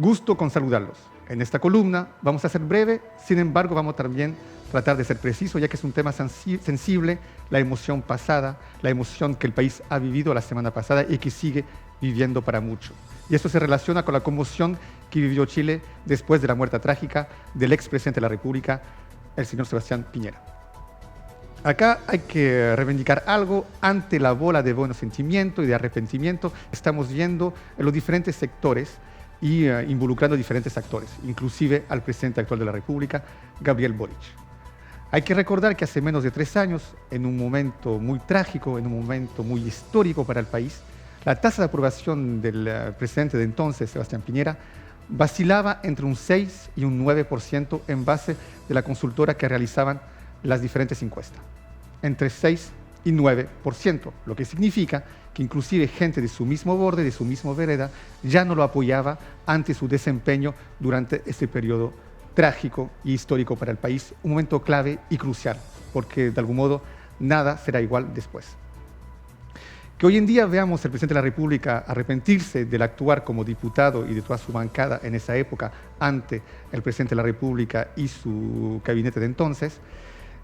Gusto con saludarlos. En esta columna vamos a ser breve, sin embargo vamos también a tratar de ser preciso, ya que es un tema sensible, la emoción pasada, la emoción que el país ha vivido la semana pasada y que sigue viviendo para mucho. Y esto se relaciona con la conmoción que vivió Chile después de la muerte trágica del expresidente de la República, el señor Sebastián Piñera. Acá hay que reivindicar algo ante la bola de buenos sentimientos y de arrepentimiento que estamos viendo en los diferentes sectores y involucrando a diferentes actores, inclusive al presidente actual de la República, Gabriel Boric. Hay que recordar que hace menos de 3 años, en un momento muy trágico, en un momento muy histórico para el país, la tasa de aprobación del presidente de entonces, Sebastián Piñera, vacilaba entre un 6 y un 9% en base de la consultora que realizaban las diferentes encuestas, entre 6 y 9%, lo que significa que inclusive gente de su mismo borde, de su mismo vereda, ya no lo apoyaba ante su desempeño durante este periodo trágico y histórico para el país, un momento clave y crucial, porque de algún modo nada será igual después. Que hoy en día veamos al presidente de la República arrepentirse del actuar como diputado y de toda su bancada en esa época ante el presidente de la República y su gabinete de entonces,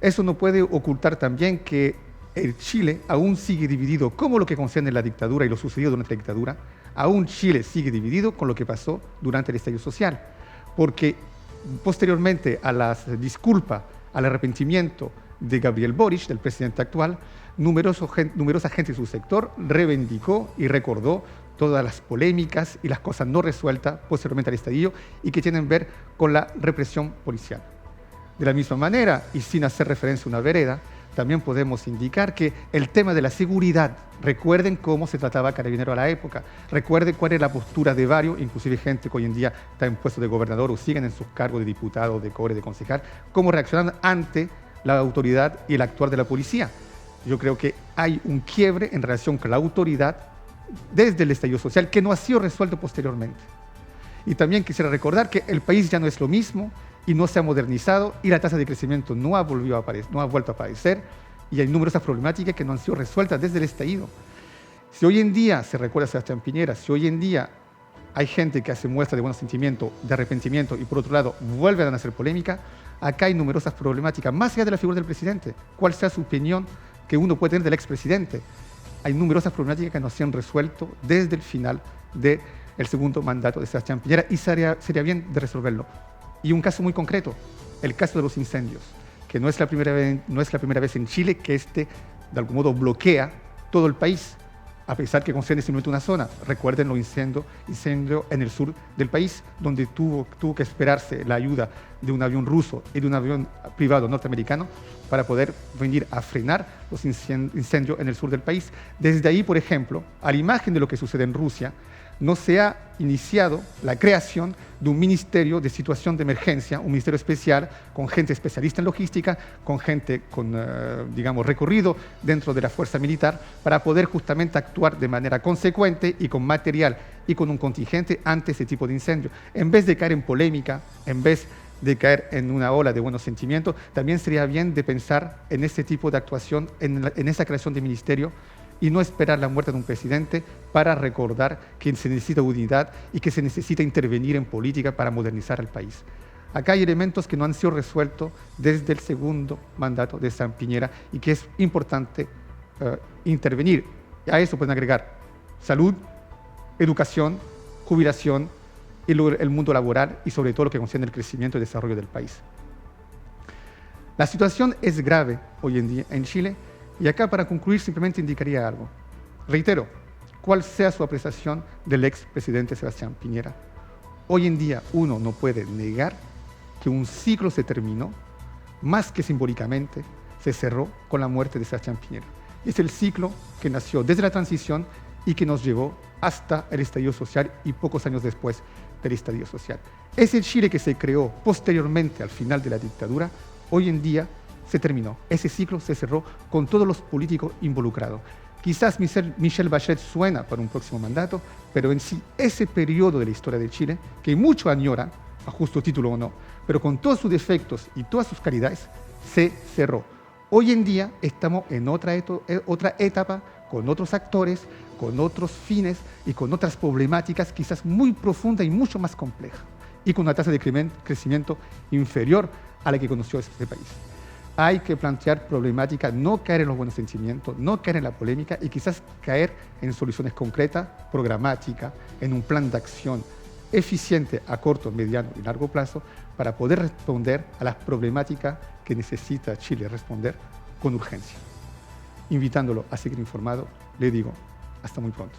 eso no puede ocultar también que el Chile aún sigue dividido, como lo que concierne la dictadura y lo sucedido durante la dictadura, aún Chile sigue dividido con lo que pasó durante el estallido social, porque posteriormente a las disculpas, al arrepentimiento de Gabriel Boric, del presidente actual, numerosa gente de su sector reivindicó y recordó todas las polémicas y las cosas no resueltas posteriormente al estallido y que tienen que ver con la represión policial. De la misma manera, y sin hacer referencia a una vereda, también podemos indicar que el tema de la seguridad, recuerden cómo se trataba a Carabinero a la época, recuerden cuál era la postura de varios, inclusive gente que hoy en día está en puesto de gobernador o siguen en sus cargos de diputado, de cobre, de concejal, cómo reaccionan ante la autoridad y el actuar de la policía. Yo creo que hay un quiebre en relación con la autoridad desde el estallido social que no ha sido resuelto posteriormente. Y también quisiera recordar que el país ya no es lo mismo y no se ha modernizado y la tasa de crecimiento no ha vuelto a aparecer y hay numerosas problemáticas que no han sido resueltas desde el estallido. Si hoy en día se recuerda a Sebastián Piñera, si hoy en día hay gente que hace muestra de buen sentimiento, de arrepentimiento y por otro lado vuelven a hacer polémica, acá hay numerosas problemáticas, más allá de la figura del presidente, cuál sea su opinión que uno puede tener del expresidente. Hay numerosas problemáticas que no se han resuelto desde el final del segundo mandato de Sebastián Piñera y sería bien de resolverlo. Y un caso muy concreto, el caso de los incendios, que no es la primera vez en Chile que de algún modo bloquea todo el país, a pesar que concierne simplemente una zona. Recuerden los incendios en el sur del país, donde tuvo que esperarse la ayuda de un avión ruso y de un avión privado norteamericano para poder venir a frenar los incendios en el sur del país. Desde ahí, por ejemplo, a la imagen de lo que sucede en Rusia, no se ha iniciado la creación de un ministerio de situación de emergencia, un ministerio especial con gente especialista en logística, con gente con, recorrido dentro de la fuerza militar para poder justamente actuar de manera consecuente y con material y con un contingente ante ese tipo de incendio. En vez de caer en polémica, en vez de caer en una ola de buenos sentimientos, también sería bien de pensar en ese tipo de actuación, en esa creación de ministerio, y no esperar la muerte de un presidente para recordar que se necesita unidad y que se necesita intervenir en política para modernizar el país. Acá hay elementos que no han sido resueltos desde el segundo mandato de Sebastián Piñera y que es importante intervenir. A eso pueden agregar salud, educación, jubilación y el mundo laboral y sobre todo lo que concierne el crecimiento y desarrollo del país. La situación es grave hoy en día en Chile. Y acá, para concluir, simplemente indicaría algo. Reitero, cuál sea su apreciación del expresidente Sebastián Piñera. Hoy en día uno no puede negar que un ciclo se terminó, más que simbólicamente, se cerró con la muerte de Sebastián Piñera. Es el ciclo que nació desde la transición y que nos llevó hasta el estallido social y pocos años después del estallido social. Ese Chile que se creó posteriormente al final de la dictadura, hoy en día se terminó. Ese ciclo se cerró con todos los políticos involucrados. Quizás Michelle Bachelet suena para un próximo mandato, pero en sí ese periodo de la historia de Chile, que muchos añoran, a justo título o no, pero con todos sus defectos y todas sus calidades, se cerró. Hoy en día estamos en otra etapa con otros actores, con otros fines y con otras problemáticas quizás muy profundas y mucho más complejas, y con una tasa de crecimiento inferior a la que conoció este país. Hay que plantear problemáticas, no caer en los buenos sentimientos, no caer en la polémica y quizás caer en soluciones concretas, programáticas, en un plan de acción eficiente a corto, mediano y largo plazo para poder responder a las problemáticas que necesita Chile responder con urgencia. Invitándolo a seguir informado, le digo, hasta muy pronto.